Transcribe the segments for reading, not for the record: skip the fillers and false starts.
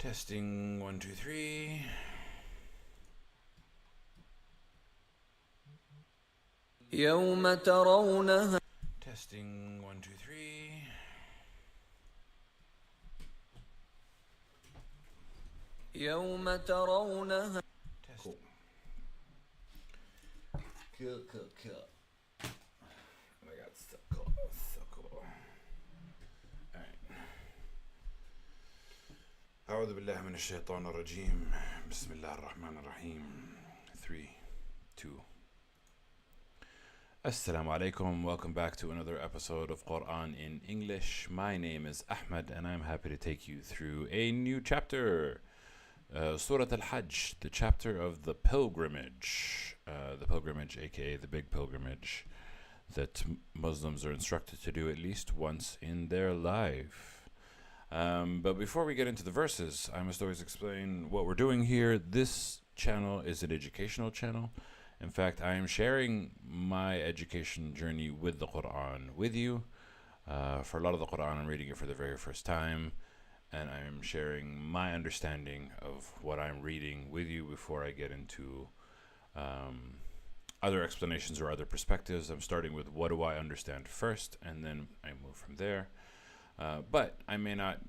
Testing 1, 2, 3. يوم ترونها Testing 1, 2, 3. يوم ترونها Cool. Cool. Oh my god, so cool. Alright. أعوذ بالله من الشيطان الرجيم. بسم الله الرحمن الرحيم. 3, 2. Assalamu alaikum. Welcome back to another episode of Quran in English. My name is Ahmed and I'm happy to take you through a new chapter. Surah Al-Hajj, the chapter of the pilgrimage. The pilgrimage, aka the big pilgrimage that Muslims are instructed to do at least once in their life. But before we get into the verses, I must always explain what we're doing here. This channel is an educational channel. In fact, I am sharing my education journey with the Quran with you. For a lot of the Quran, I'm reading it for the very first time, and I'm sharing my understanding of what I'm reading with you before I get into other explanations or other perspectives. I'm starting with what do I understand first, and then I move from there. But I may not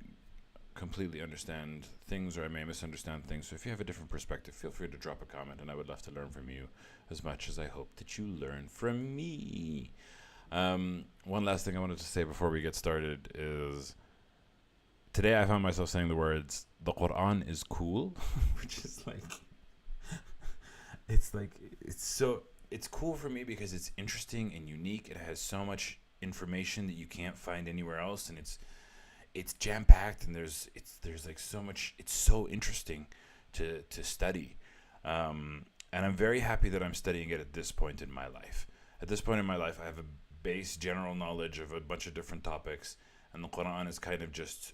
completely understand things, or I may misunderstand things. So if you have a different perspective, feel free to drop a comment, and I would love to learn from you as much as I hope that you learn from me. One last thing I wanted to say before we get started is today I found myself saying the words, the Quran is cool, which is it's cool for me because it's interesting and unique. It has so much information that you can't find anywhere else, and it's jam-packed, and there's like so much. It's so interesting to study, and I'm very happy that I'm studying it at this point in my life. At this point in my life, I have a base general knowledge of a bunch of different topics, and the Quran is kind of just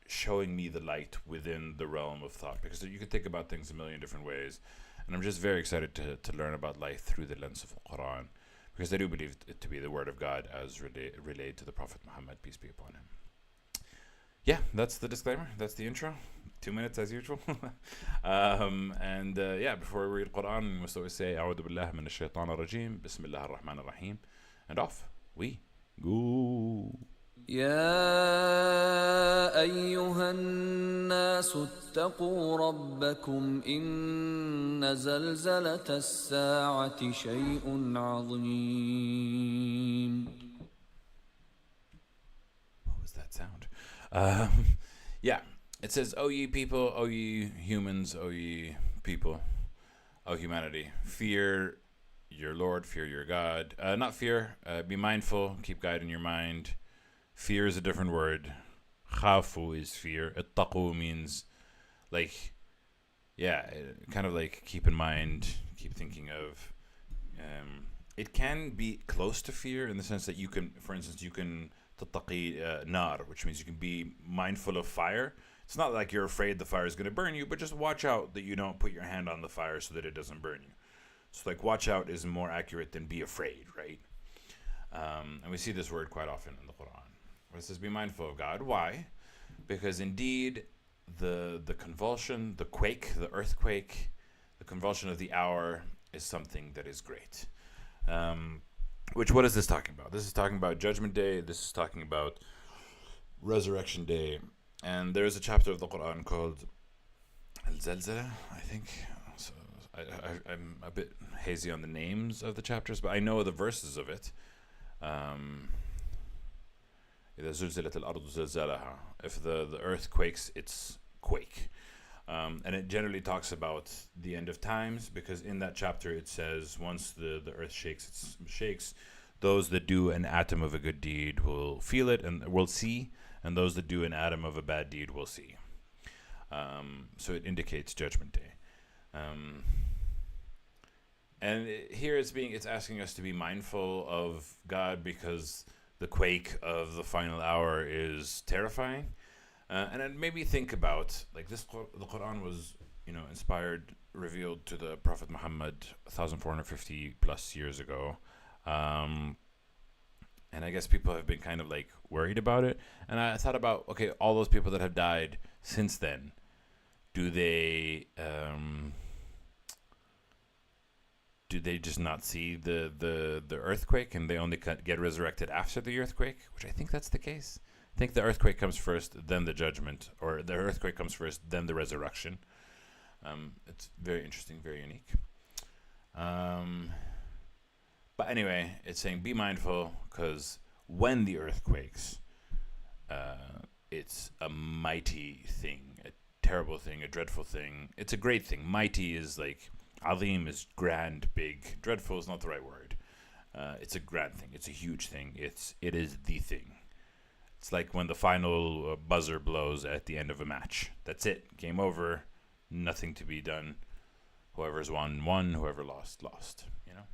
showing me the light within the realm of thought, because you can think about things a million different ways, and I'm just very excited to learn about life through the lens of the Quran, because I do believe it to be the word of God as relayed to the Prophet Muhammad, peace be upon him. Yeah, that's the disclaimer. That's the intro. 2 minutes as usual. Before we read Quran, we must always say, أعوذ بالله من الشيطان الرجيم, بسم الله الرحمن الرحيم, and off we go. يا أيها الناس اتقوا ربكم إن زلزلة الساعة شيء عظيم. What was that sound? It says, O ye people, O ye humans, O ye people, O humanity, fear your Lord, fear your God. Not fear, be mindful, keep God in your mind. Fear is a different word. Khafu is fear. Ittaqu means kind of like keep in mind, keep thinking of. It can be close to fear in the sense that you can, for instance, tattaqi nar, which means you can be mindful of fire. It's not like you're afraid the fire is going to burn you, but just watch out that you don't put your hand on the fire so that it doesn't burn you. So watch out is more accurate than be afraid, right? And we see this word quite often in the Quran. Where it says be mindful of God. Why? Because indeed the convulsion, the quake, the earthquake, the convulsion of the hour is something that is great. What is this talking about? This is talking about Judgment Day. This is talking about Resurrection Day. And there is a chapter of the Quran called Al-Zalzala, I think. So I'm a bit hazy on the names of the chapters, but I know the verses of it. If the earth quakes, it's quake. And it generally talks about the end of times, because in that chapter it says once the earth shakes, those that do an atom of a good deed will feel it and will see, and those that do an atom of a bad deed will see. So it indicates Judgment Day. And here it's asking us to be mindful of God, because the quake of the final hour is terrifying. And it made me think about the Quran was, inspired, revealed to the Prophet Muhammad 1,450 plus years ago. And I guess people have been kind of worried about it. And I thought about, okay, all those people that have died since then, Do they just not see the earthquake and they only get resurrected after the earthquake? Which I think that's the case. I think the earthquake comes first, then the judgment, or the earthquake comes first, then the resurrection. It's very interesting, very unique. But anyway, it's saying be mindful, because when the earth quakes, it's a mighty thing, a terrible thing, a dreadful thing. It's a great thing. Mighty is like, azim is grand, big. Dreadful is not the right word. It's a grand thing. It's a huge thing. It is the thing. It's like when the final buzzer blows at the end of a match. That's it. Game over. Nothing to be done. Whoever's won, whoever lost. You know?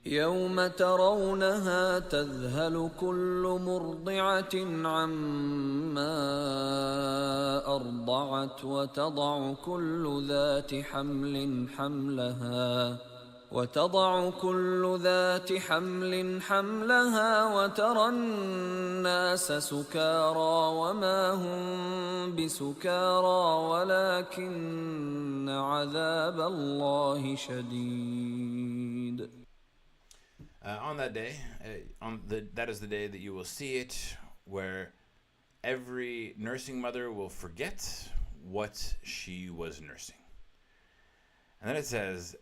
يوم ترونها تذهل كل مرضعة عما أرضعت وتضع كل ذات حمل حملها وترى الناس سكارى وما هم بسكارى ولكن عذاب الله شديد. On that day, that is the day that you will see it, where every nursing mother will forget what she was nursing. And then it says,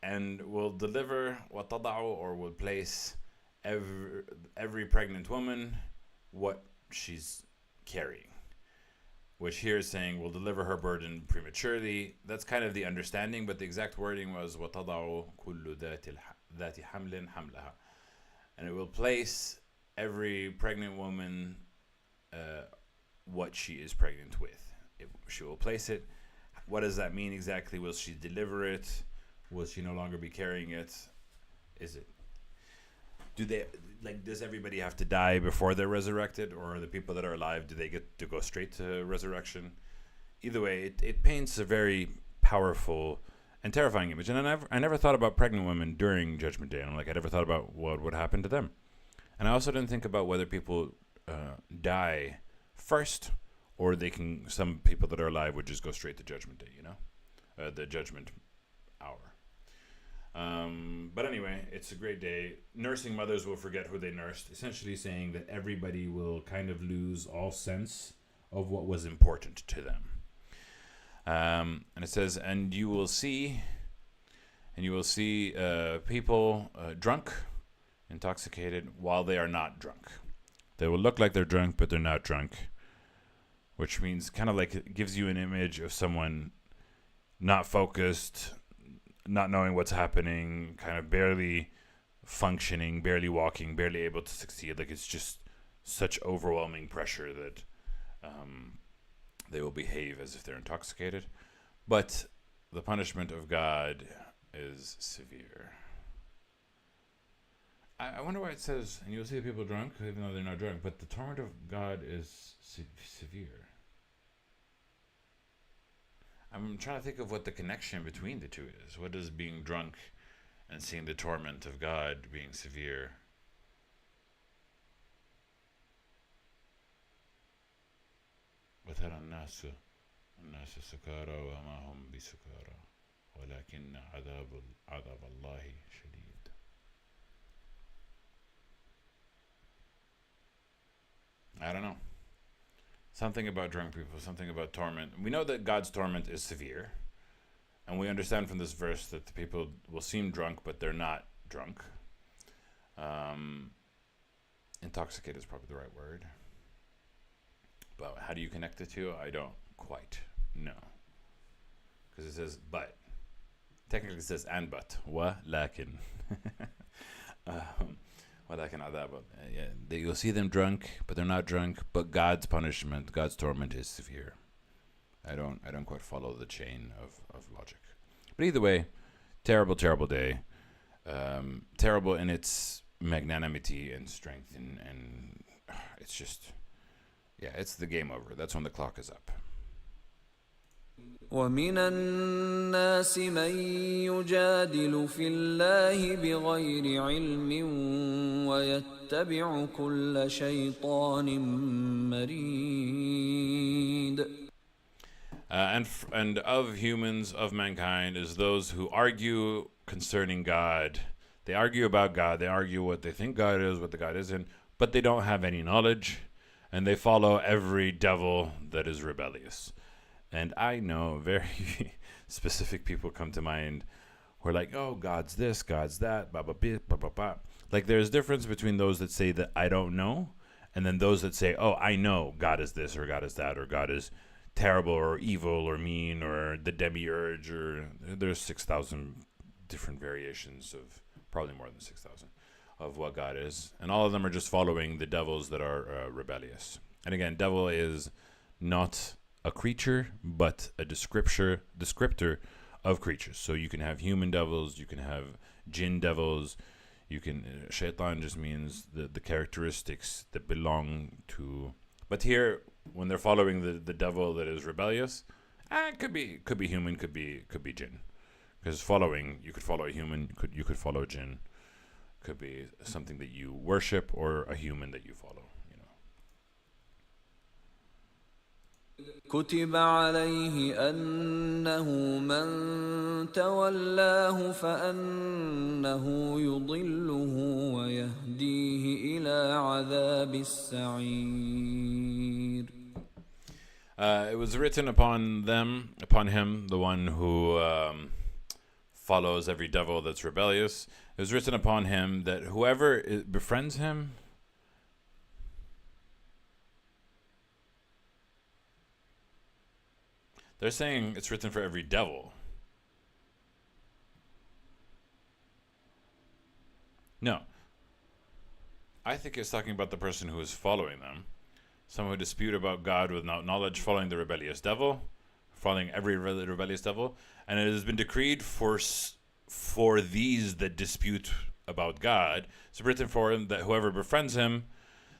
and will deliver وَتَضَعُ, or will place every pregnant woman what she's carrying. Which here is saying will deliver her burden prematurely. That's kind of the understanding, but the exact wording was وَتَضَعُ كُلُّ ذَاتِ حَمْلٍ حَمْلَهَا. And it will place every pregnant woman what she is pregnant with. She will place it. What does that mean exactly? Will she deliver it? Will she no longer be carrying it? Does everybody have to die before they're resurrected, or the people that are alive, do they get to go straight to resurrection? Either way, it paints a very powerful and terrifying image. And I never thought about pregnant women during Judgment Day. I never thought about what would happen to them. And I also didn't think about whether people die first, or some people that are alive would just go straight to Judgment Day, the Judgment Hour. But anyway, it's a great day. Nursing mothers will forget who they nursed, essentially saying that everybody will kind of lose all sense of what was important to them. And it says, and you will see people drunk, intoxicated, while they are not drunk. They will look like they're drunk, but they're not drunk, which means kind of like it gives you an image of someone not focused, not knowing what's happening, kind of barely functioning, barely walking, barely able to succeed. Like, it's just such overwhelming pressure that they will behave as if they're intoxicated. But the punishment of God is severe. I wonder why it says, and you'll see people drunk, even though they're not drunk, but the torment of God is severe. I'm trying to think of what the connection between the two is. What does being drunk and seeing the torment of God being severe? وترى الناس سكارى وما هم بسكارى ولكن عذاب الله شديد. I don't know. Something about drunk people, something about torment. We know that God's torment is severe. And we understand from this verse that the people will seem drunk, but they're not drunk. Intoxicated is probably the right word. But how do you connect the two? I don't quite know. Because it says but. Technically it says and but. وَلَكِنْ وَلَكِنْ عَذَابٌ. You'll see them drunk, but they're not drunk. But God's punishment, God's torment is severe. I don't quite follow the chain of logic. But either way, terrible, terrible day. Terrible in its magnanimity and strength. And it's just... yeah, it's the game over. That's when the clock is up. ومن الناس من يجادل في الله بغير علم ويتبع كل شيطان مريد. And of humans, of mankind, is those who argue concerning God. They argue about God. They argue what they think God is, what the God isn't, but they don't have any knowledge, and they follow every devil that is rebellious. And I know very specific people come to mind who are like, oh, God's this, God's that, blah, blah, blah, blah, blah, blah. Like, there's difference between those that say that I don't know, and then those that say, oh, I know God is this, or God is that, or God is terrible, or evil, or mean, or the demiurge, or there's 6,000 different variations of, probably more than 6,000, of what God is. And all of them are just following the devils that are rebellious. And again, devil is not a creature, but a descriptor of creatures. So you can have human devils, you can have jinn devils, you can, shaitan just means the characteristics that belong to, but here, when they're following the devil that is rebellious, it could be human, could be jinn. Because you could follow a human, you could follow a jinn. Could be something that you worship or a human that you follow. كتب عليه أنه من تولاه فأنه يضله ويهديه إلى عذاب السعير. It was written upon him, the one who follows every devil that's rebellious. It was written upon him that whoever befriends him, they're saying it's written for every devil. No. I think it's talking about the person who is following them. Someone who dispute about God without knowledge, following the rebellious devil, following every rebellious devil. And it has been decreed for these that dispute about God. It's written for him that whoever befriends him,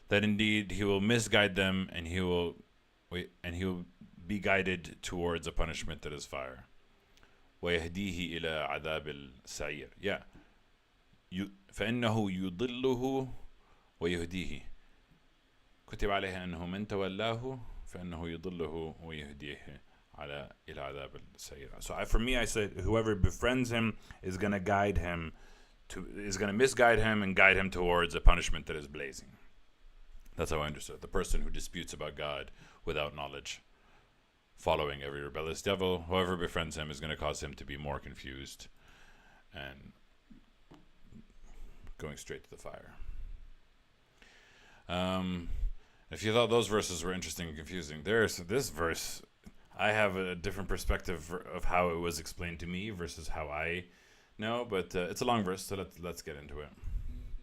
that indeed he will misguide them, and he will be guided towards a punishment that is fire. وَيَهْدِيهِ إِلَى عَذَابِ السَّعِيرِ. Yeah. فإنه يضله ويهديه. كتب عليه أنه من تولاه فإنه يضله ويهديه إلى عذاب السعير. So for me, I said whoever befriends him is going to misguide him and guide him towards a punishment that is blazing. That's how I understood. The person who disputes about God without knowledge, following every rebellious devil, whoever befriends him is going to cause him to be more confused and going straight to the fire. If you thought those verses were interesting and confusing, there's this verse. I have a different perspective of how it was explained to me versus how I know, but it's a long verse, so let's get into it.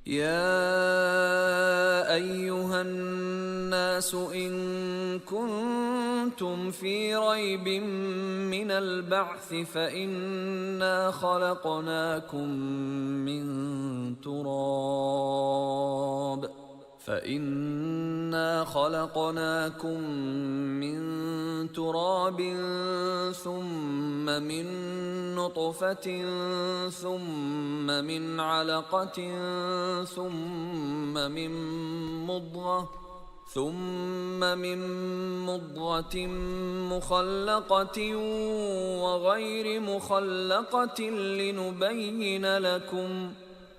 يا أيها الناس إن كنتم في ريب من البعث فإنا خلقناكم من تراب ثم من نطفة ثم من علقة ثم من مضغة مخلقة وغير مخلقة لنبين لكم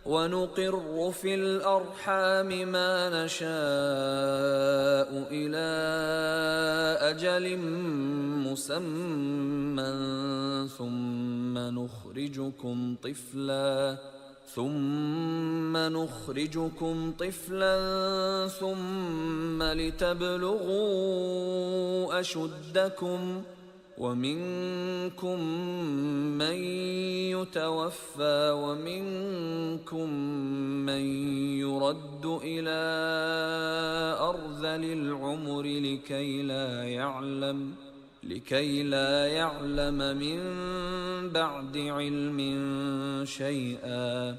ونقر في الأرحام ما نشاء إلى أجل مسمى ثم نخرجكم طفلا ثم لتبلغوا أشدكم ومنكم من يتوفى ومنكم من يرد إلى أرذل العمر لكي لا يعلم من بعد علم شيئا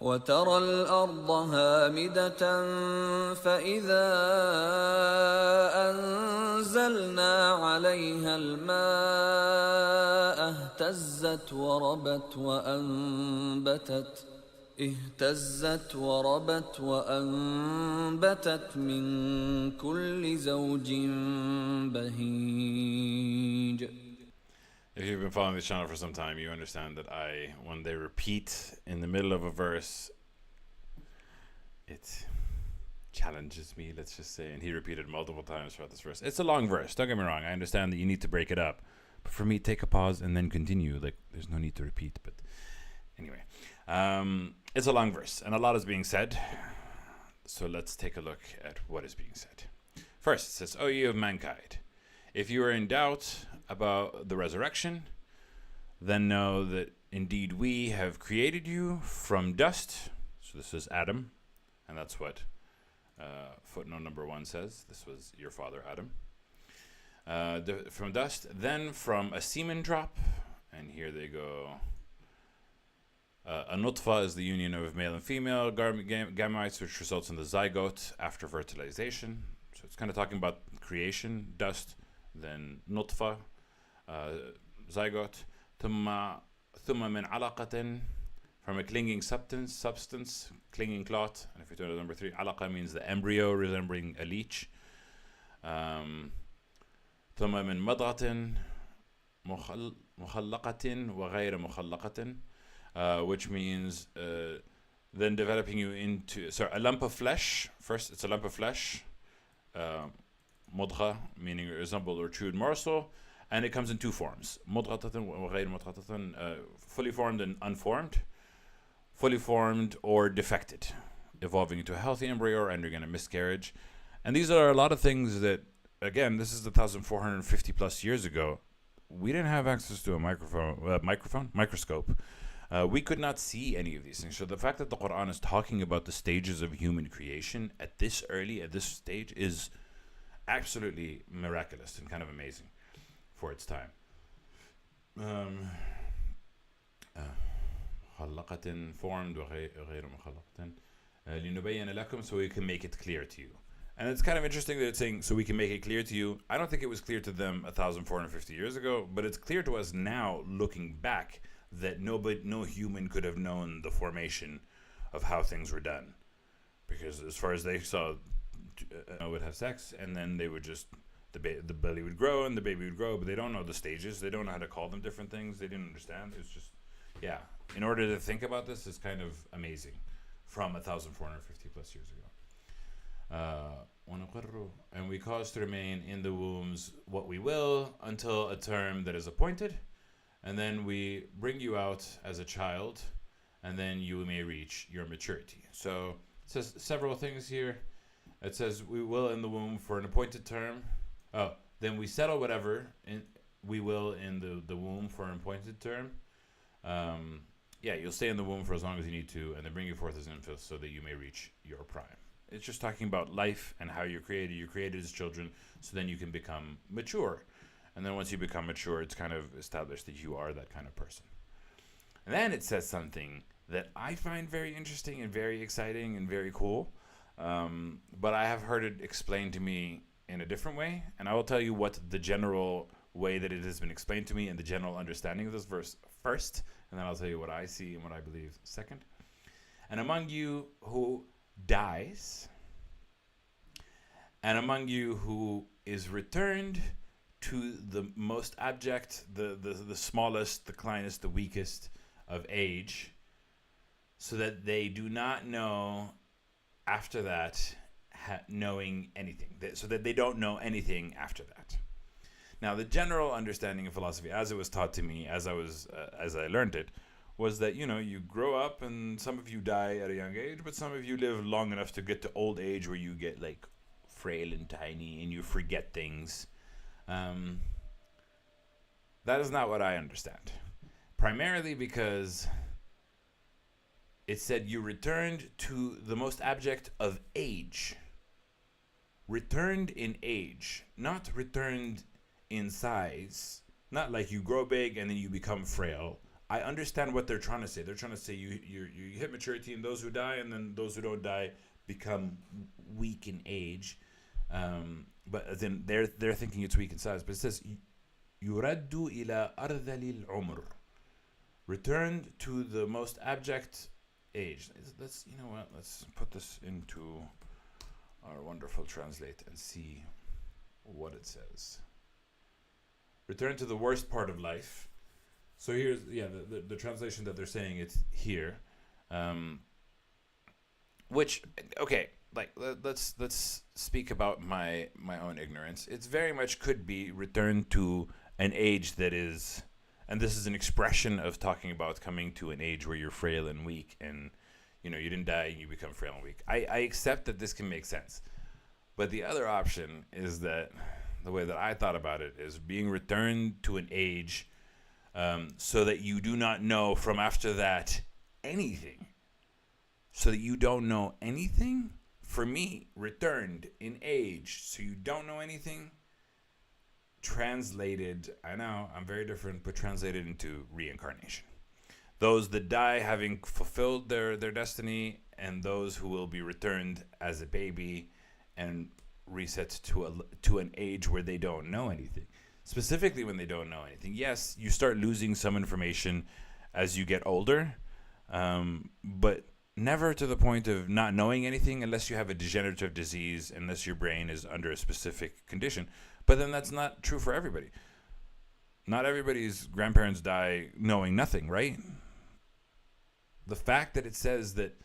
وترى الأرض هامدة فإذا أنزلنا عليها الماء اهتزت وربت من كل زوج بهيج. been following this channel for some time, you understand that when they repeat in the middle of a verse, it challenges me, let's just say. And he repeated multiple times throughout this verse. It's a long verse, don't get me wrong. I understand that you need to break it up. But for me, take a pause and then continue. Like, there's no need to repeat. But anyway, it's a long verse, and a lot is being said. So let's take a look at what is being said. First, it says, O ye of mankind, if you are in doubt about the resurrection, then know that indeed we have created you from dust. So this is Adam, and that's what footnote number 1 says. This was your father, Adam. From dust, then from a semen drop, and here they go. A nutfa is the union of male and female gametes, which results in the zygote after fertilization. So it's kind of talking about creation, dust, then nutfa, zygote. ثم من علقة, from a clinging substance, clinging clot. And if you turn to number 3, alaqa means the embryo resembling a leech. ثم من مضغة مخلقة وغير مخلقة, which means then developing you into a lump of flesh. First, it's a lump of flesh, مضغة meaning resemble or chewed morsel, and it comes in 2 forms: مضغة وغير مضغة, fully formed and unformed, fully formed or defected, evolving into a healthy embryo or undergoing a miscarriage. And these are a lot of things that, again, this is 1,450 plus years ago. We didn't have access to a microscope. We could not see any of these things. So the fact that the Quran is talking about the stages of human creation at this stage, is absolutely miraculous and kind of amazing for its time. مخلقة, formed, وغير مخلقة, لنبين لكم, so we can make it clear to you. And it's kind of interesting that it's saying, so we can make it clear to you. I don't think it was clear to them 1,450 years ago, but it's clear to us now, looking back, that no human could have known the formation of how things were done. Because as far as they saw, would have sex, and then they would just, the belly would grow, and the baby would grow, but they don't know the stages. They don't know how to call them different things. They didn't understand. It's just, yeah. In order to think about this, it's kind of amazing from 1,450 plus years ago. And we cause to remain in the wombs what we will until a term that is appointed, and then we bring you out as a child, and then you may reach your maturity. So it says several things here. It says we will in the womb for an appointed term. Then we settle whatever we will in the womb for an appointed term. You'll stay in the womb for as long as you need to, and then bring you forth as infants so that you may reach your prime. It's just talking about life and how you're created. You're created as children, so then you can become mature. And then once you become mature, it's kind of established that you are that kind of person. And then it says something that I find very interesting and very exciting and very cool. But I have heard it explained to me in a different way. And I will tell you what the general way that it has been explained to me and the general understanding of this verse first. And then I'll tell you what I see and what I believe second. And among you who dies, and among you who is returned to the most abject, the smallest, the kleinest, the weakest of age, so that they do not know after that knowing anything, so that they don't know anything after that. Now, the general understanding of philosophy, as it was taught to me, as I learned it, was that, you grow up and some of you die at a young age, but some of you live long enough to get to old age where you get like frail and tiny and you forget things. That is not what I understand. Primarily because it said you returned to the most abject of age. Returned in age, not returned in size. Not like you grow big and then you become frail. I understand what they're trying to say. They're trying to say you hit maturity, and those who die, and then those who don't die become weak in age. But then they're thinking it's weak in size. But it says يُرَدُّ إِلَى أَرْذَلِ الْعُمْرِ, returned to the most abject age. Let's put this into our wonderful translate and see what it says. Return to the worst part of life. So here's the translation that they're saying it's here, which okay, like let's speak about my own ignorance. It's very much could be returned to an age that is, and this is an expression of talking about coming to an age where you're frail and weak, and you didn't die and you become frail and weak. I accept that this can make sense, but the other option is that the way that I thought about it is being returned to an age, so that you do not know from after that anything. So that you don't know anything? For me, returned in age, so you don't know anything, translated, I know, I'm very different, but translated into reincarnation. Those that die having fulfilled their destiny, and those who will be returned as a baby and reset to an age where they don't know anything. Specifically when they don't know anything. Yes, you start losing some information as you get older, but never to the point of not knowing anything unless you have a degenerative disease, unless your brain is under a specific condition. But then that's not true for everybody. Not everybody's grandparents die knowing nothing, right? The fact that it says that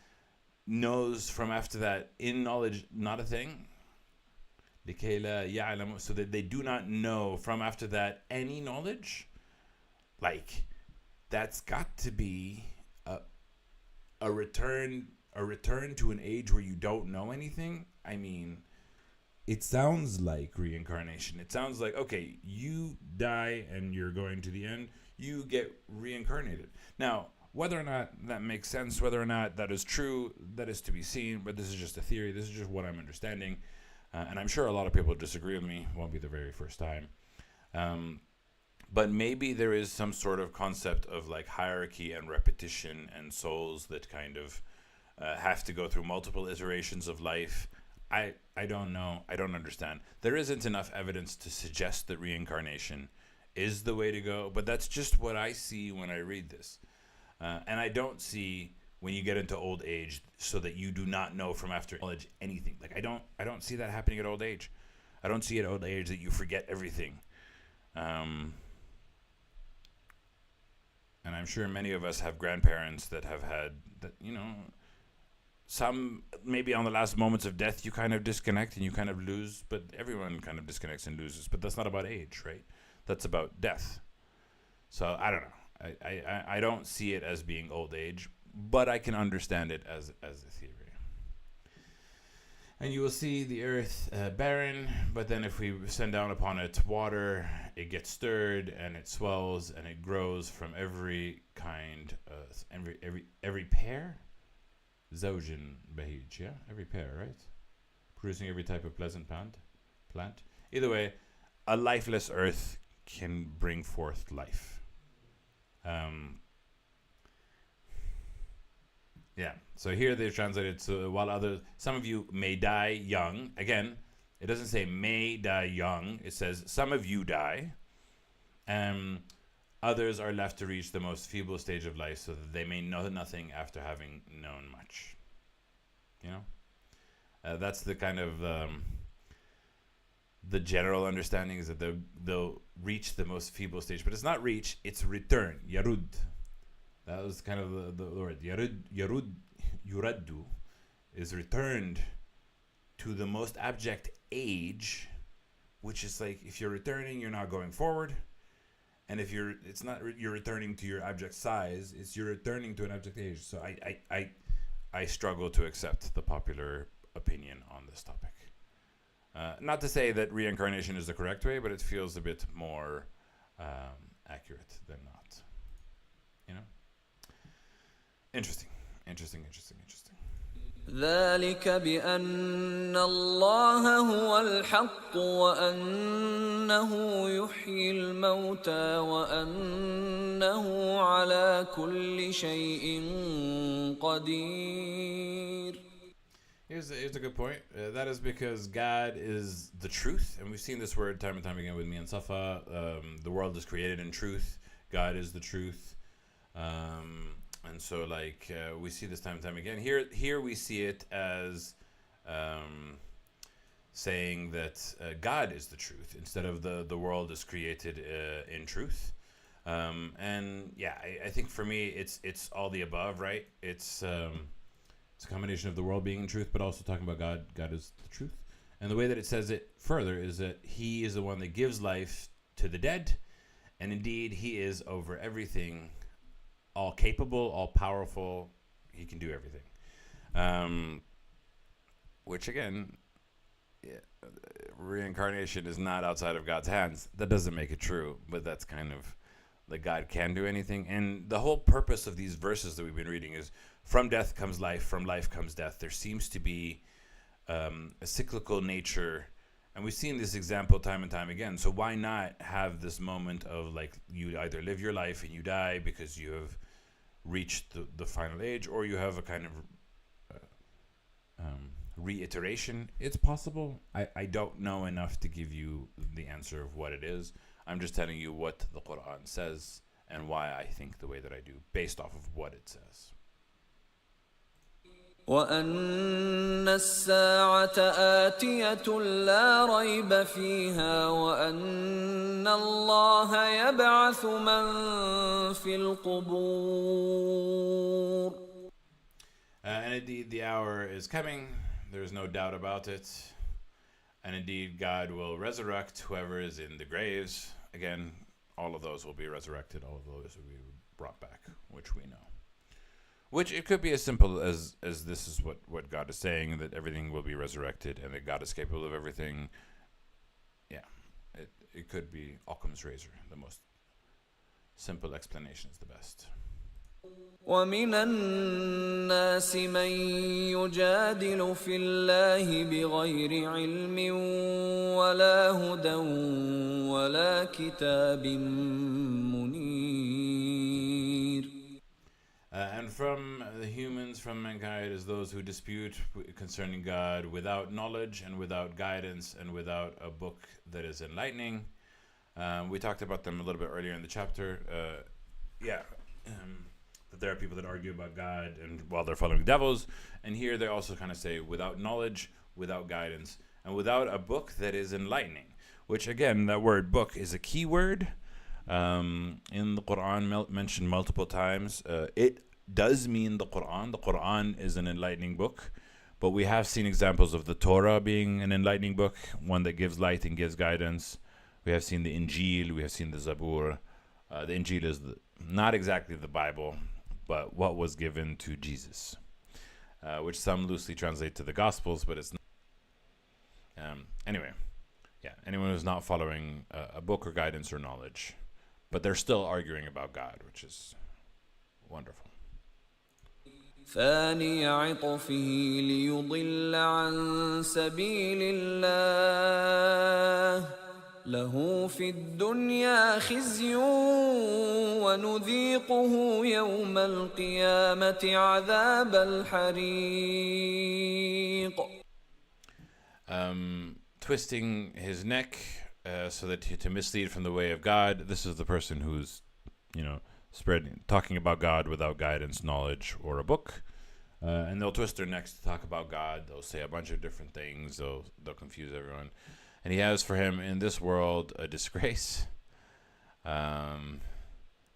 knows from after that in knowledge not a thing, so that they do not know from after that any knowledge, like that's got to be a return to an age where you don't know anything. I mean, it sounds like reincarnation. It sounds like, okay, you die and you're going to the end, you get reincarnated. Now, whether or not that makes sense, whether or not that is true, that is to be seen, but this is just a theory. This is just what I'm understanding. And I'm sure a lot of people disagree with me. It won't be the very first time. But maybe there is some sort of concept of like hierarchy and repetition and souls that kind of have to go through multiple iterations of life. I don't know. I don't understand. There isn't enough evidence to suggest that reincarnation is the way to go. But that's just what I see when I read this. And I don't see when you get into old age so that you do not know from after knowledge anything. Like I don't see that happening at old age. I don't see at old age that you forget everything. And I'm sure many of us have grandparents that have had that, some maybe on the last moments of death you kind of disconnect and you kind of lose, but everyone kind of disconnects and loses. But that's not about age, right? That's about death. So I don't know. I don't see it as being old age, but I can understand it as a theory. And you will see the earth barren, but then if we send down upon it water, it gets stirred and it swells and it grows from every kind, every pair. Zawjin bahij, yeah, every pair, right? Producing every type of pleasant plant. Either way, a lifeless earth can bring forth life. Yeah, so here they've translated, so while some of you may die young. Again, it doesn't say may die young. It says some of you die. Others are left to reach the most feeble stage of life so that they may know nothing after having known much. That's the kind of the general understanding is that they'll reach the most feeble stage. But it's not reach, it's return. Yarud. That was kind of the word. Yuraddu is returned to the most abject age, which is like if you're returning, you're not going forward. And if you're returning to your abject size, you're returning to an abject age. So I struggle to accept the popular opinion on this topic. Not to say that reincarnation is the correct way, but it feels a bit more accurate than not. Interesting. ذلك بأن الله هو الحق وأنه يحيي الموتى وأنه على كل شيء قدير. Here's a good point. That is because God is the truth, and we've seen this word time and time again with me and Safa. The world is created in truth. God is the truth. And so, we see this time and time again. Here we see it as saying that God is the truth instead of the world is created in truth. And yeah, I think for me, it's all the above, right? It's a combination of the world being in truth, but also talking about God. God is the truth. And the way that it says it further is that He is the one that gives life to the dead, and indeed He is over everything, all capable, all powerful. He can do everything. Which again, yeah, reincarnation is not outside of God's hands. That doesn't make it true, but that's kind of like God can do anything. And the whole purpose of these verses that we've been reading is from death comes life, from life comes death. There seems to be a cyclical nature, and we've seen this example time and time again. So why not have this moment of like you either live your life and you die because you have reached the final age, or you have a kind of reiteration. It's possible. I don't know enough to give you the answer of what it is. I'm just telling you what the Quran says and why I think the way that I do based off of what it says. وأن الساعة آتية لا ريب فيها وأن الله يبعث من في القبور. And indeed, the hour is coming. There is no doubt about it. And indeed, God will resurrect whoever is in the graves. Again, all of those will be resurrected. All of those will be brought back, which we know. Which it could be as simple as this is what God is saying, that everything will be resurrected and that God is capable of everything. Yeah, it could be Occam's razor. The most simple explanation is the best. ومن الناس من يجادل في الله بغير علم ولا هدى ولا كتاب منير. And from the humans, from mankind, is those who dispute concerning God without knowledge and without guidance and without a book that is enlightening. We talked about them a little bit earlier in the chapter. That there are people that argue about God and while they're following devils. And here they also kind of say without knowledge, without guidance, and without a book that is enlightening. Which again, that word book is a key word. In the Quran mentioned multiple times. It does mean the Quran. The Quran is an enlightening book, but we have seen examples of the Torah being an enlightening book, one that gives light and gives guidance. We have seen the Injil, we have seen the Zabur. The Injil is not exactly the Bible, but what was given to Jesus, which some loosely translate to the Gospels, but it's not. Anyway, yeah, anyone who's not following a book or guidance or knowledge, but they're still arguing about God, which is wonderful. ثاني عطفه ليضل عن سبيل الله له في الدنيا خزي ونذيقه يوم القيامة عذاب الحريق. Twisting his neck so that to mislead from the way of God. This is the person who's, talking about God without guidance, knowledge, or a book. And they'll twist their necks to talk about God. They'll say a bunch of different things. They'll confuse everyone. And he has for him in this world a disgrace. They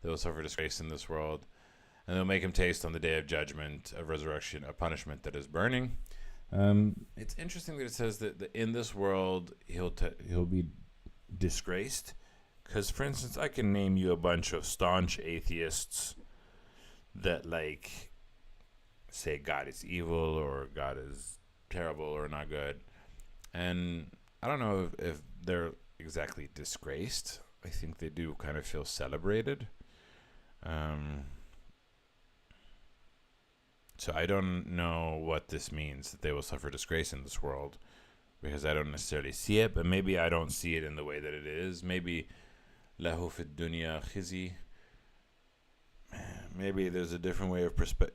will suffer disgrace in this world. And they'll make him taste on the day of judgment, of resurrection, a punishment that is burning. It's interesting that it says that in this world he'll be disgraced. Because, for instance, I can name you a bunch of staunch atheists that, say God is evil or God is terrible or not good. And I don't know if they're exactly disgraced. I think they do kind of feel celebrated. So I don't know what this means, that they will suffer disgrace in this world, because I don't necessarily see it, but maybe I don't see it in the way that it is. Maybe lahu fi dunya khizi. Maybe there's a different way of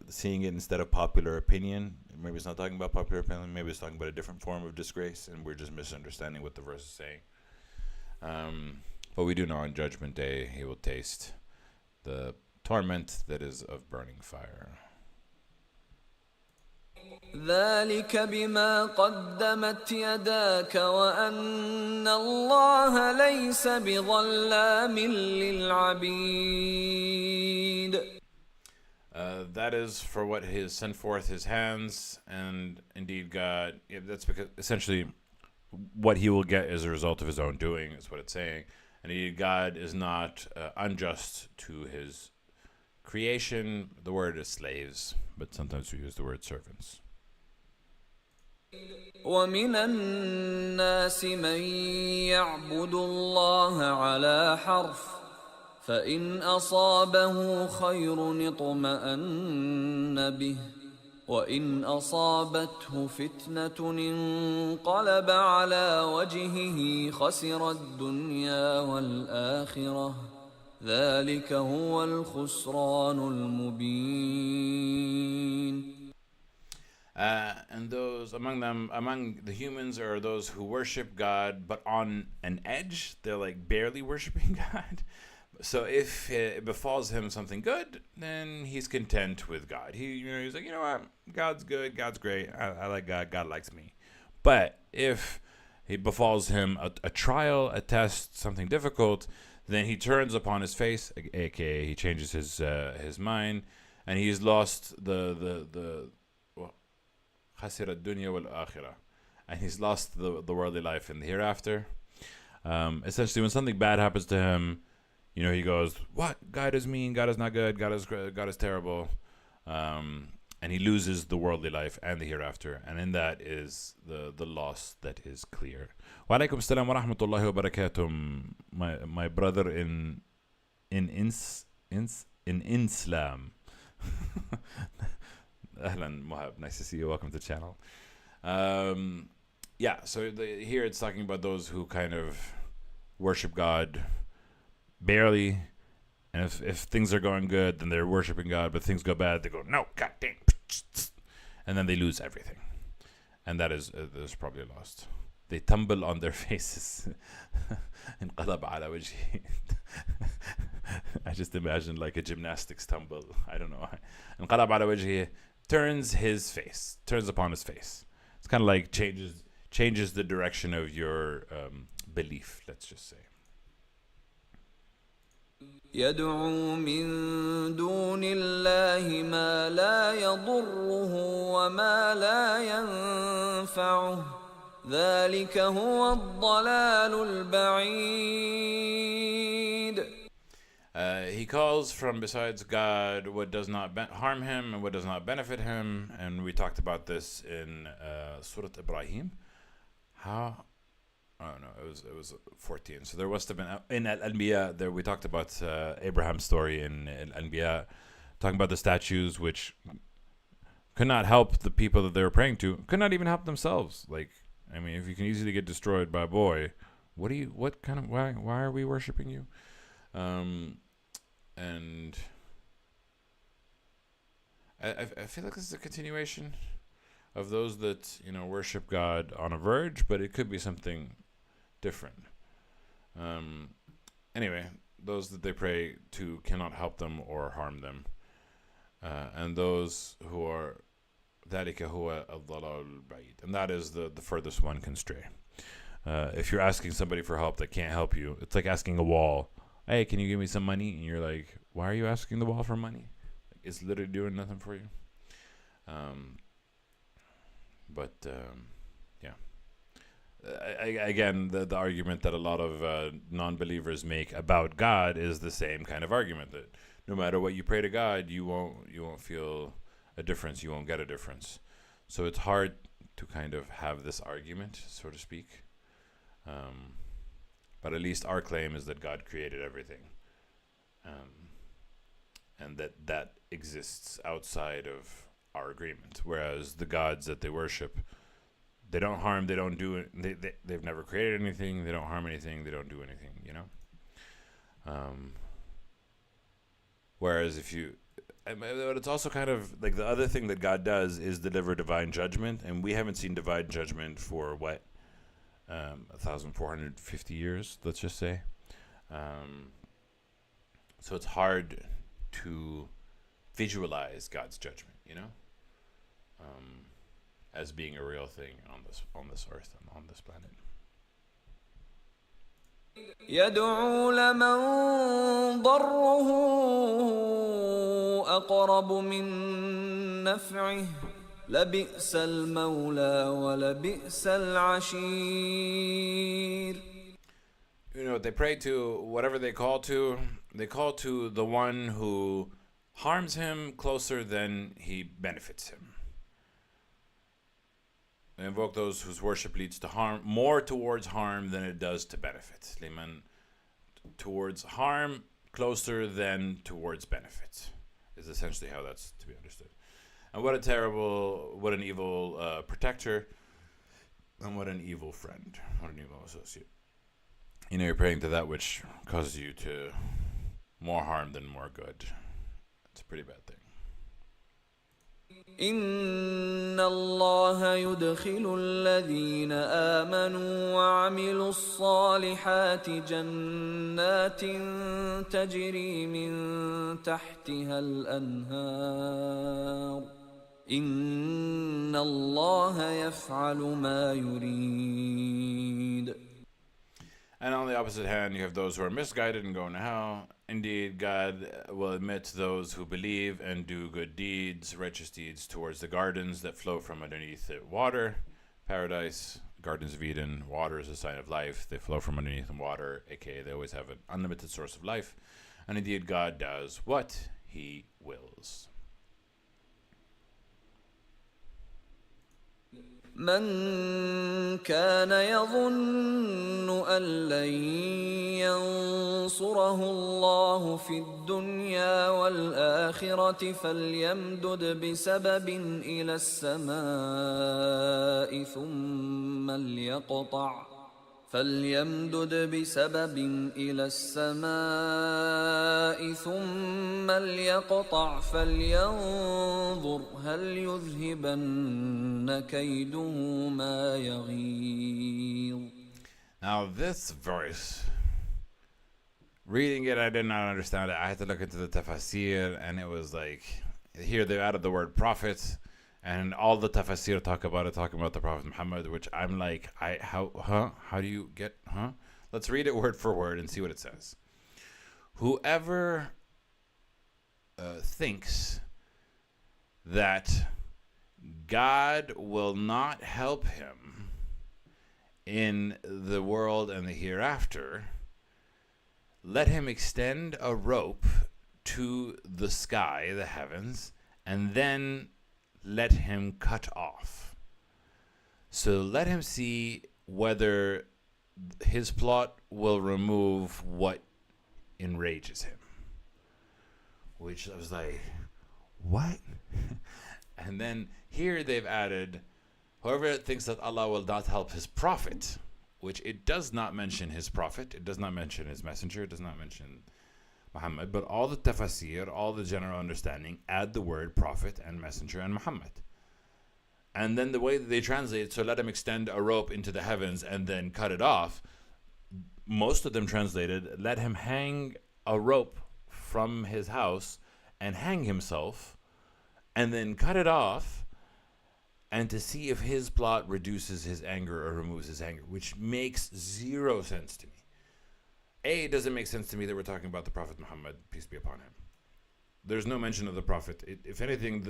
seeing it instead of popular opinion. Maybe it's not talking about popular opinion. Maybe it's talking about a different form of disgrace, and we're just misunderstanding what the verse is saying. But we do know on Judgment Day he will taste the torment that is of burning fire. ذلك بما قدمت يداك وأن الله ليس بظلام للعبيد. That is for what He has sent forth His hands, and indeed God, yeah, that's because essentially what He will get is a result of His own doing, is what it's saying. And indeed God is not unjust to His creation. The word is slaves, but sometimes we use the word servants. ومن الناس من يعبد الله على حرف فإن أصابه خير اطمأن به وإن أصابته فتنة انقلب على وجهه خسر الدنيا والآخرة ذلك هو الخسران المبين. And those among the humans are those who worship God, but on an edge. They're like barely worshiping God. So if it befalls him something good, then he's content with God. He's like, you know what, God's good, God's great. I like God. God likes me. But if he befalls him a trial, a test, something difficult, then he turns upon his face, aka he changes his mind, and he's lost the خسر الدنيا والآخرة, and he's lost the worldly life in the hereafter. Essentially, when something bad happens to him, he goes, "What? God is mean. God is not good. God is terrible," and he loses the worldly life and the hereafter. And in that is the loss that is clear. Wa alaikum salam wa rahmatullahi wa barakatuh. My brother in Islam. Ahlan Mohab, nice to see you. Welcome to the channel. So here it's talking about those who kind of worship God barely, and if things are going good, then they're worshiping God, but things go bad, they go, no, God dang, and then they lose everything, and that is probably lost. They tumble on their faces. انقلب على وجهه. I just imagine like a gymnastics tumble. I don't know. انقلب على وجهه, turns upon his face. It's kind of like changes the direction of your belief, let's just say. يدعو من دون الله ما لا يضره وما لا ينفعه ذلك هو الضلال البعيد. He calls from besides God what does not harm him and what does not benefit him, and we talked about this in Surah Ibrahim. It was 14. So there must have been in Al-Anbiya there we talked about Abraham's story in Al-Anbiya, talking about the statues which could not help the people that they were praying to, could not even help themselves. Like, I mean, if you can easily get destroyed by a boy, why are we worshiping you? And I feel like this is a continuation of those that worship God on a verge, but it could be something different. Anyway, those that they pray to cannot help them or harm them, and those who are ذلك هو الضلال البعيد, and that is the furthest one can stray. If you're asking somebody for help that can't help you, it's like asking a wall, "Hey, can you give me some money?" And you're like, "Why are you asking the wall for money? It's literally doing nothing for you." Again, the argument that a lot of non-believers make about God is the same kind of argument, that no matter what you pray to God, you won't feel a difference, you won't get a difference. So it's hard to kind of have this argument, so to speak. But at least our claim is that God created everything, and that exists outside of our agreement. Whereas the gods that they worship, they don't harm, they don't do it, they've never created anything, they don't harm anything, they don't do anything, Whereas but it's also kind of like the other thing that God does is deliver divine judgment, and we haven't seen divine judgment for 1,450 years, let's just say. So it's hard to visualize God's judgment, as being a real thing on this earth and on this planet. يدعو لمن ضره أقرب من نفعه لبئس المولى ولبئس العشير. They pray to whatever they call to. They call to the one who harms him closer than he benefits him. They invoke those whose worship leads to harm, more towards harm than it does to benefit. Liman, towards harm closer than towards benefit, is essentially how that's to be understood. And what an evil protector, and what an evil friend, what an evil associate. You're praying to that which causes you to more harm than more good. It's a pretty bad thing. إن الله يدخل الذين آمنوا وعملوا الصالحات جنات تجري من تحتها الأنهار إن الله يفعل ما يريد. And on the opposite hand, you have those who are misguided and go into hell. Indeed, God will admit those who believe and do good deeds, righteous deeds, towards the gardens that flow from underneath it. Water, paradise, gardens of Eden. Water is a sign of life. They flow from underneath the water, aka they always have an unlimited source of life. And indeed, God does what He wills. من كان يظن أن لن ينصره الله في الدنيا والآخرة فليمدد بسبب إلى السماء ثم ليقطع فلينظر هل يذهبن كيده ما يغيظ. Now this verse, reading it, I did not understand it. I had to look into the tafsir, and it was like, here they added the word prophet, and all the tafsir talking about the Prophet Muhammad, which I'm like, how do you get, Let's read it word for word and see what it says. Whoever thinks that God will not help him in the world and the hereafter, let him extend a rope to the sky, the heavens, and then let him cut off. So let him see whether his plot will remove what enrages him. Which I was like, what? And then here they've added, whoever thinks that Allah will not help his prophet, which it does not mention his prophet, it does not mention his messenger, it does not mention Muhammad, but all the tafsir, all the general understanding, add the word prophet and messenger and Muhammad. And then the way that they translate, so let him extend a rope into the heavens and then cut it off, most of them translated, let him hang a rope from his house and hang himself and then cut it off, and to see if his plot reduces his anger or removes his anger, which makes zero sense to me. It doesn't make sense to me that we're talking about the Prophet Muhammad, peace be upon him. There's no mention of the Prophet. If anything,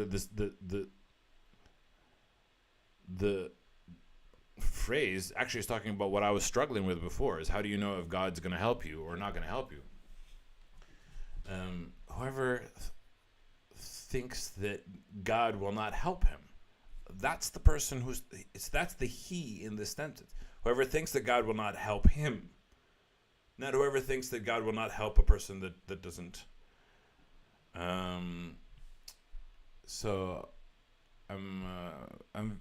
the phrase actually is talking about what I was struggling with before, is how do you know if God's going to help you or not going to help you? Whoever thinks that God will not help him, that's the person that's the he in this sentence. Whoever thinks that God will not help him, not whoever thinks that God will not help a person that doesn't. So I'm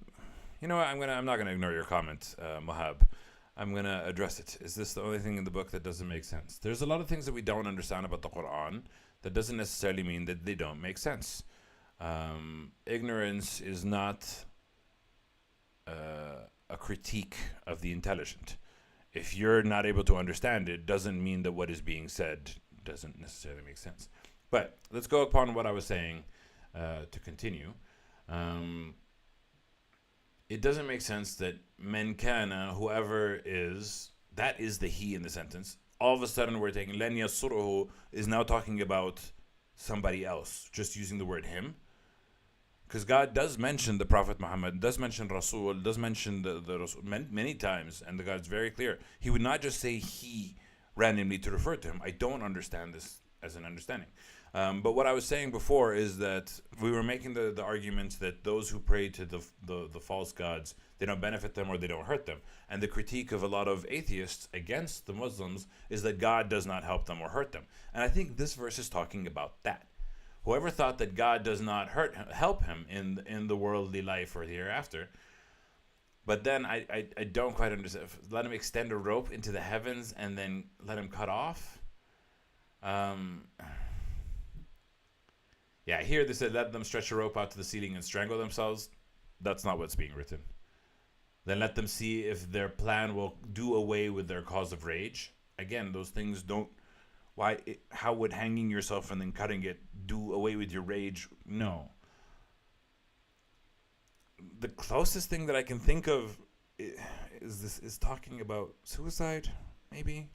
you know what, I'm not gonna ignore your comment, Mohab. I'm gonna address it. Is this the only thing in the book that doesn't make sense? There's a lot of things that we don't understand about the Quran. That doesn't necessarily mean that they don't make sense. Ignorance is not a critique of the intelligent. If you're not able to understand it, doesn't mean that what is being said doesn't necessarily make sense. But let's go upon what I was saying to continue. it doesn't make sense that men kana, whoever is, that is the he in the sentence. All of a sudden, we're taking len yasuruhu is now talking about somebody else, just using the word him. Because God does mention the Prophet Muhammad, does mention Rasul, does mention the Rasul many times, and the God's very clear. He would not just say he randomly to refer to him. I don't understand this as an understanding. But what I was saying before is that we were making the argument that those who pray to the false gods, they don't benefit them or they don't hurt them. And the critique of a lot of atheists against the Muslims is that God does not help them or hurt them. And I think this verse is talking about that. Whoever thought that God does not help him in the worldly life or the hereafter, but then I don't quite understand. Let him extend a rope into the heavens and then let him cut off. Yeah, here they said let them stretch a rope out to the ceiling and strangle themselves. That's not what's being written. Then let them see if their plan will do away with their cause of rage. Again, those things don't. How would hanging yourself and then cutting it do away with your rage? No. The closest thing that I can think of is talking about suicide, maybe.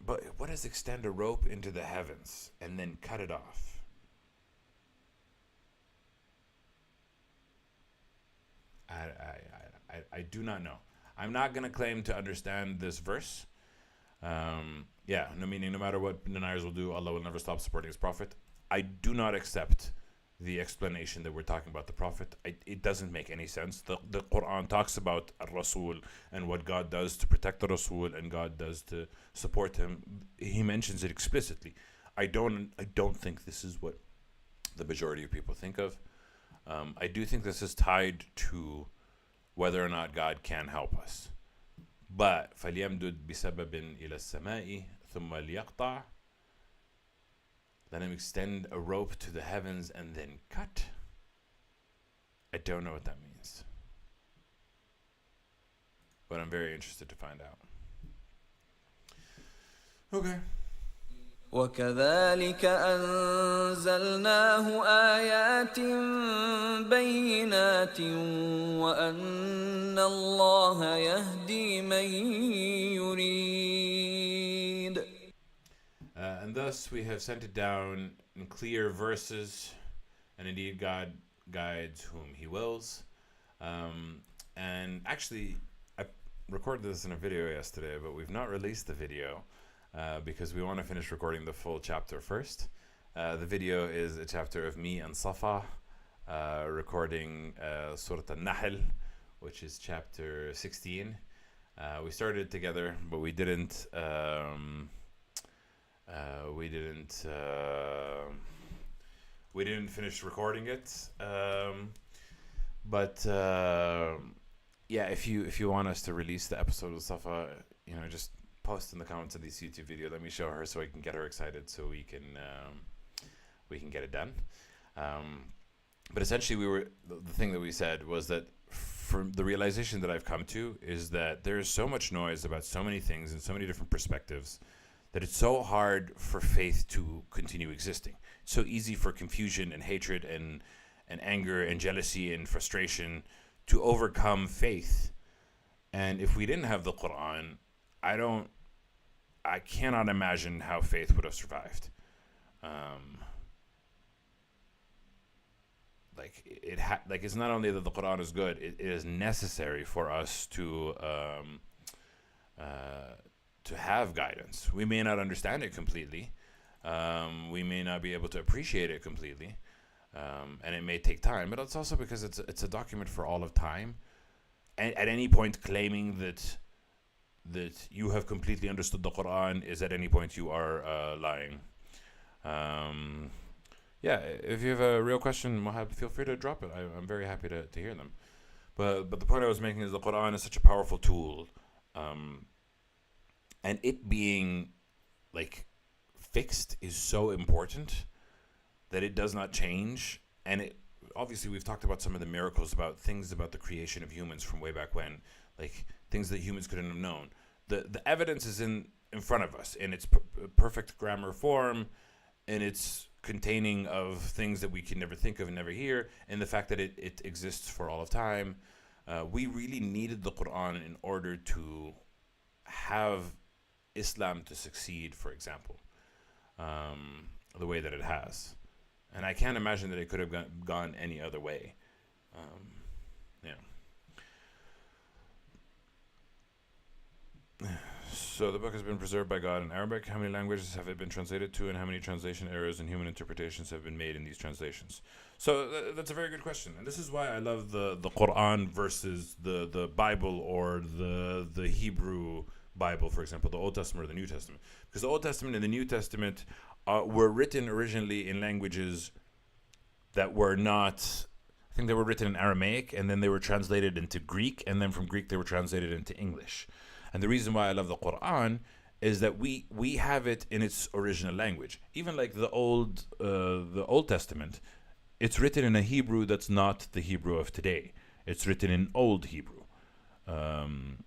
But what is extend a rope into the heavens and then cut it off? I do not know. I'm not going to claim to understand this verse. Meaning no matter what deniers will do, Allah will never stop supporting his Prophet. I do not accept the explanation that we're talking about the Prophet. It doesn't make any sense. The Quran talks about Rasul and what God does to protect the Rasul and God does to support him. He mentions it explicitly. I don't think this is what the majority of people think of. I do think this is tied to whether or not God can help us. But فَلْيَمْدُدْ بِسَبَبٍ إِلَى السَّمَاءِ ثُمَّ لِيَقْطَعْ. Let him extend a rope to the heavens and then cut. I don't know what that means. But I'm very interested to find out. Okay. وكذلك أنزلناه آيات بينات وأن الله يهدي من يريد. And thus we have sent it down in clear verses, and indeed God guides whom he wills. And actually, I recorded this in a video yesterday, but we've not released the video because we want to finish recording the full chapter first. The video is a chapter of me and Safa recording Surah Al-Nahl, which is chapter 16. We started it together, but we didn't finish recording it. If you want us to release the episode of Safa, just post in the comments of this YouTube video. Let me show her so I can get her excited, so we can get it done. But essentially, the thing that we said was that from the realization that I've come to is that there is so much noise about so many things and so many different perspectives that it's so hard for faith to continue existing. It's so easy for confusion and hatred and anger and jealousy and frustration to overcome faith. And if we didn't have the Quran, I cannot imagine how faith would have survived. It's not only that the Quran is good, it is necessary for us to have guidance. We may not understand it completely. We may not be able to appreciate it completely. And it may take time, but it's also because it's a document for all of time. And at any point claiming that you have completely understood the Quran is at any point you are lying. If you have a real question, Mohab, feel free to drop it. I'm very happy to hear them. But the point I was making is the Quran is such a powerful tool. And it being fixed is so important that it does not change. And obviously we've talked about some of the miracles, about things about the creation of humans from way back when, things that humans couldn't have known. The evidence is in front of us in its perfect grammar form, in its containing of things that we can never think of and never hear, and the fact that it exists for all of time. We really needed the Quran in order to have Islam to succeed, for example, the way that it has. And I can't imagine that it could have gone any other way. Yeah. So the book has been preserved by God in Arabic. How many languages have it been translated to, and how many translation errors and human interpretations have been made in these translations? So that's a very good question, and this is why I love the Quran versus the Bible or the Hebrew Bible, for example, the Old Testament or the New Testament, because the Old Testament and the New Testament were written originally in languages that were not. I think they were written in Aramaic, and then they were translated into Greek, and then from Greek they were translated into English. And the reason why I love the Quran is that we have it in its original language. Even like the Old Testament, it's written in a Hebrew that's not the Hebrew of today. It's written in Old Hebrew, an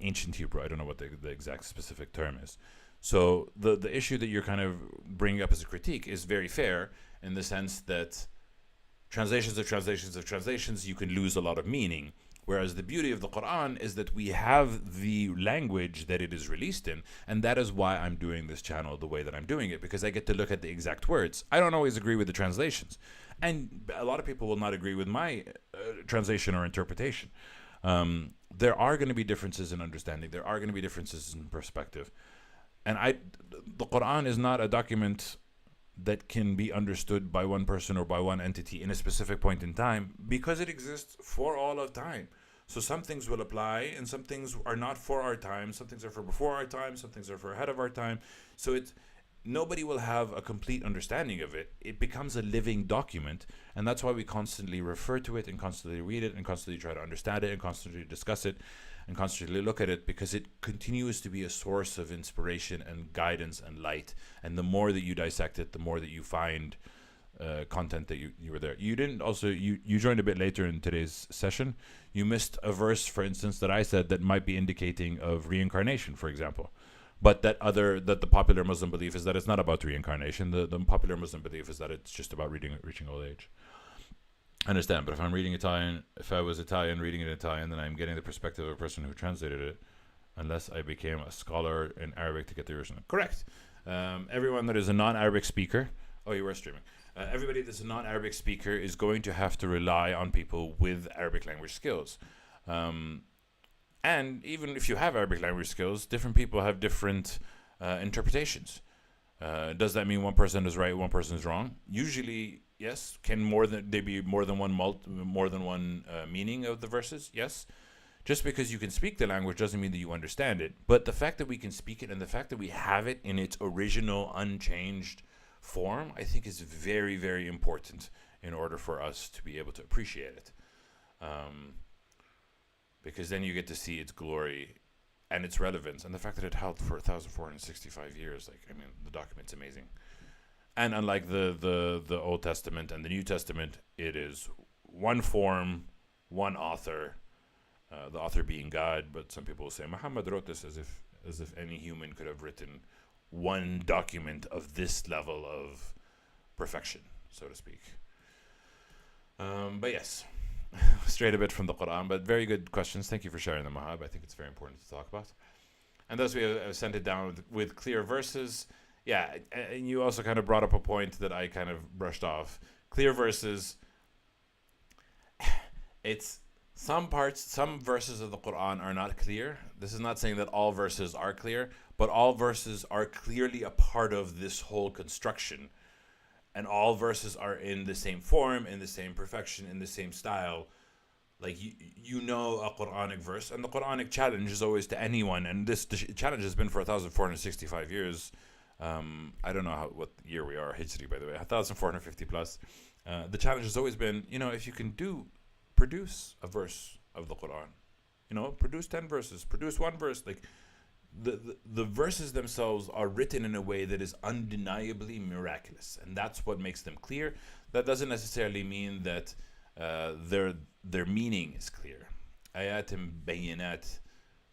ancient Hebrew. I don't know what the exact specific term is. So the issue that you're kind of bringing up as a critique is very fair in the sense that translations of translations of translations, you can lose a lot of meaning. Whereas the beauty of the Quran is that we have the language that it is released in, and that is why I'm doing this channel the way that I'm doing it, because I get to look at the exact words. I don't always agree with the translations, and a lot of people will not agree with my translation or interpretation. There are going to be differences in understanding. There are going to be differences in perspective. And the Quran is not a document that can be understood by one person or by one entity in a specific point in time, because it exists for all of time. So some things will apply and some things are not for our time. Some things are for before our time. Some things are for ahead of our time. So nobody will have a complete understanding of it. It becomes a living document, and that's why we constantly refer to it and constantly read it and constantly try to understand it and constantly discuss it and constantly look at it, because it continues to be a source of inspiration and guidance and light. And the more that you dissect it, the more that you find content that you were there. You didn't also, you joined a bit later in today's session. You missed a verse, for instance, that I said that might be indicating of reincarnation, for example. But that the popular Muslim belief is that it's not about reincarnation. The popular Muslim belief is that it's just about reaching old age. I understand, but if I'm reading Italian, if I was Italian reading it in Italian, then I'm getting the perspective of a person who translated it, unless I became a scholar in Arabic to get the original. Correct. Everyone that is a non-Arabic speaker, oh, you were streaming. Everybody that's a non-Arabic speaker is going to have to rely on people with Arabic language skills. And even if you have Arabic language skills, different people have different interpretations. Does that mean one person is right, one person is wrong? Usually, yes. Can there be more than one meaning of the verses? Yes. Just because you can speak the language doesn't mean that you understand it. But the fact that we can speak it and the fact that we have it in its original, unchanged form, I think is very, very important in order for us to be able to appreciate it. Because then you get to see its glory and its relevance, and the fact that it held for 1,465 years. Like, I mean, the document's amazing. And unlike the Old Testament and the New Testament, it is one form, one author, the author being God. But some people will say Muhammad wrote this as if any human could have written one document of this level of perfection, so to speak. But yes, straight a bit from the Quran, but very good questions. Thank you for sharing them, Mahab. I think it's very important to talk about. And thus we have sent it down with clear verses. Yeah, and you also kind of brought up a point that I kind of brushed off. Clear verses, it's some verses of the Quran are not clear. This is not saying that all verses are clear, but all verses are clearly a part of this whole construction. And all verses are in the same form, in the same perfection, in the same style. Like, you know a Quranic verse, and the Quranic challenge is always to anyone, and this challenge has been for 1,465 years. I don't know what year we are, Hijri, by the way, 1,450 plus. The challenge has always been, if you can produce a verse of the Quran, produce 10 verses, produce one verse. Like, the verses themselves are written in a way that is undeniably miraculous, and that's what makes them clear. That doesn't necessarily mean that their meaning is clear. Ayatim bayinat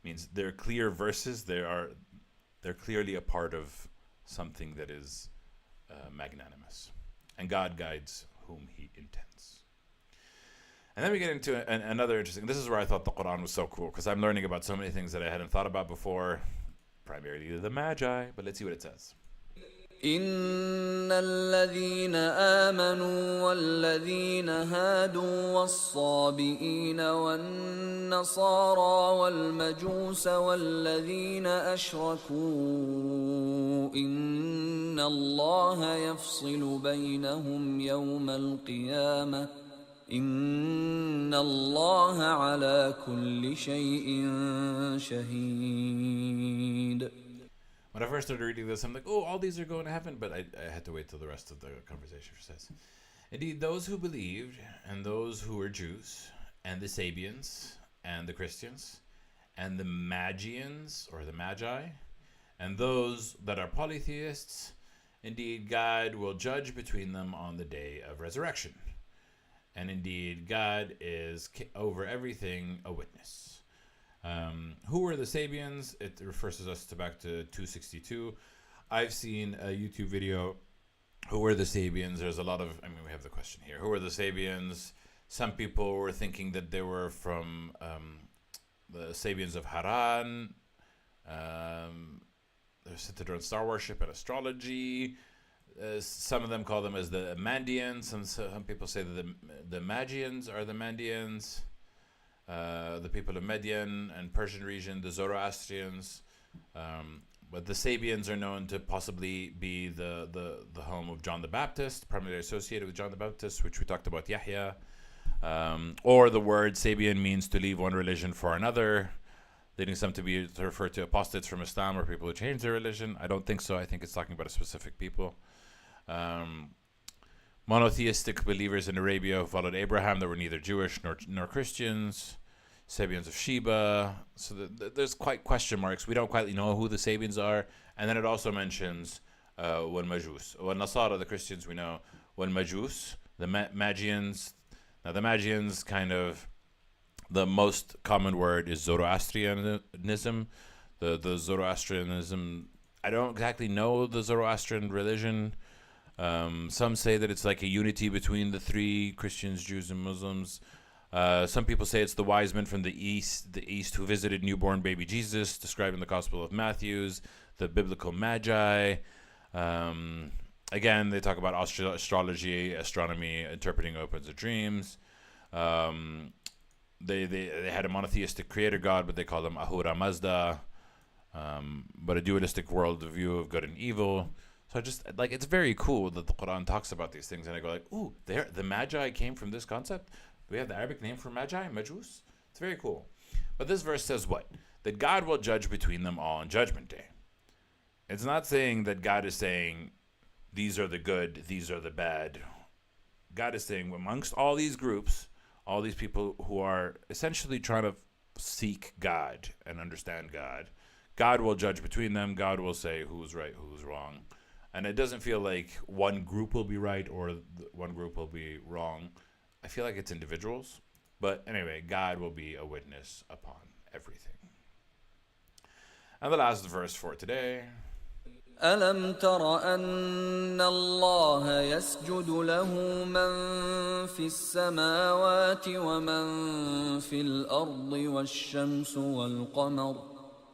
means they're clear verses. They're clearly a part of something that is magnanimous. And God guides whom He intends. And then we get into another interesting. This is where I thought the Quran was so cool, because I'm learning about so many things that I hadn't thought about before, primarily the Magi. But let's see what it says. إن الذين آمنوا والذين هادوا والصابئين والنصارى والمجوس والذين أشركوا إن الله يفصل بينهم يوم القيامة إن الله على كل شيء شهيد. When I first started reading this, I'm like, oh, all these are going to heaven. But I had to wait till the rest of the conversation says. Indeed, those who believed, and those who were Jews, and the Sabians, and the Christians, and the Magians, or the Magi, and those that are polytheists, indeed, God will judge between them on the day of resurrection. And indeed, God is over everything a witness. Who were the Sabians? It refers us back to 262. I've seen a YouTube video. Who were the Sabians? There's a lot of, we have the question here. Who were the Sabians? Some people were thinking that they were from the Sabians of Haran. They're centered on star worship and astrology. Some of them call them as the Mandians. Some people say that the Magians are the Mandians. The people of Median and Persian region, the Zoroastrians, but the Sabians are known to possibly be the home of John the Baptist, primarily associated with John the Baptist, which we talked about, Yahya. Or the word Sabian means to leave one religion for another, leading some to refer to apostates from Islam or people who change their religion. I don't think so. I think it's talking about a specific people. Monotheistic believers in Arabia who followed Abraham that were neither Jewish nor Christians. Sabians of Sheba. So there's quite question marks. We don't quite know who the Sabians are. And then it also mentions wal Majus. Wal Nasara, the Christians, we know. Wal Majus, the Magians. Now the Magians, kind of, the most common word is Zoroastrianism. The Zoroastrianism, I don't exactly know the Zoroastrian religion. Some say that it's like a unity between the three, Christians, Jews, and Muslims. Some people say it's the wise men from the east who visited newborn baby Jesus, described in the Gospel of Matthew, the biblical Magi. Again, they talk about astrology, astronomy, interpreting opens of dreams. They had a monotheistic creator God, but they call them Ahura Mazda. But a dualistic worldview of good and evil. So I just, like, it's very cool that the Quran talks about these things, and I go like, ooh, the Magi came from this concept? Do we have the Arabic name for Magi, Majus? It's very cool. But this verse says what? That God will judge between them all on Judgment Day. It's not saying that God is saying, these are the good, these are the bad. God is saying, amongst all these groups, all these people who are essentially trying to seek God and understand God, God will judge between them. God will say who's right, who's wrong. And it doesn't feel like one group will be right or one group will be wrong. I feel like it's individuals. But anyway, God will be a witness upon everything. And the last verse for today. ألم تر أن الله يسجد له من في السماوات ومن في الأرض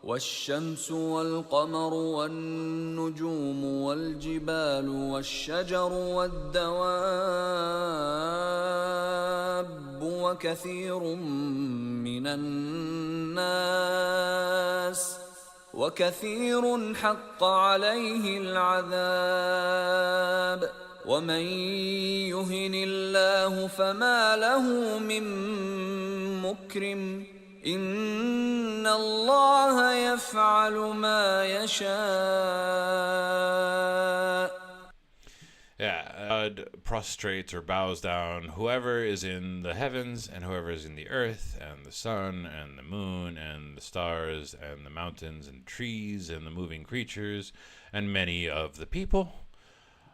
والشمس والقمر والنجوم والجبال والشجر والدواب وكثير حق عليه العذاب ومن يهن الله فما له من مكرم إن الله يفعل ما يشاء. God prostrates or bows down whoever is in the heavens and whoever is in the earth and the sun and the moon and the stars and the mountains and trees and the moving creatures and many of the people.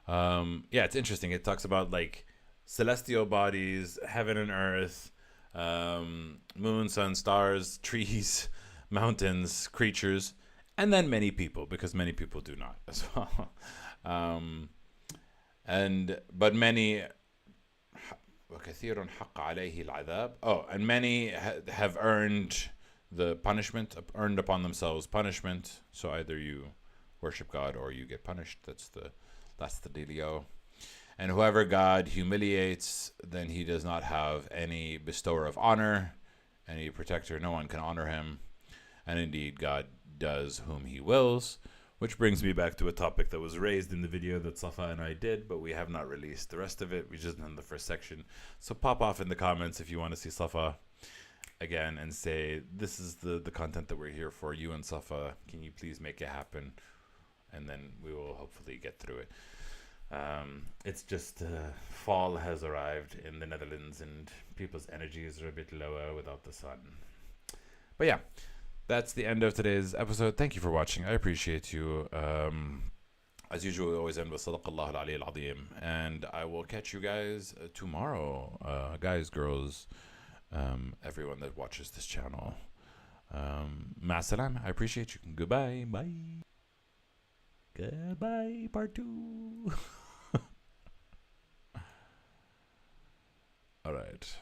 It's interesting. It talks about like celestial bodies, heaven and earth, moon, sun, stars, trees, mountains, creatures, and then many people, because many people do not as well. but many وكثير حق عليه العذاب. Oh, and many have earned the punishment, earned upon themselves punishment. So either you worship God or you get punished. That's the dealio. And whoever God humiliates, then he does not have any bestower of honor, any protector. No one can honor him. And indeed, God does whom he wills. Which brings me back to a topic that was raised in the video that Safa and I did, but we have not released the rest of it. We just done the first section. So pop off in the comments if you want to see Safa again and say, this is the content that we're here for, you and Safa. Can you please make it happen? And then we will hopefully get through it. It's just fall has arrived in the Netherlands and people's energies are a bit lower without the sun. But yeah. That's the end of today's episode. Thank you for watching. I appreciate you. As usual, we always end with Sadaq Allah al-Ali al-Azim. And I will catch you guys tomorrow. Guys, girls, everyone that watches this channel. Ma salam. I appreciate you. Goodbye. Bye. Goodbye, part 2. All right.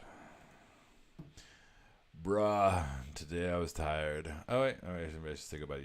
Bruh, today I was tired. Oh wait, I should say goodbye.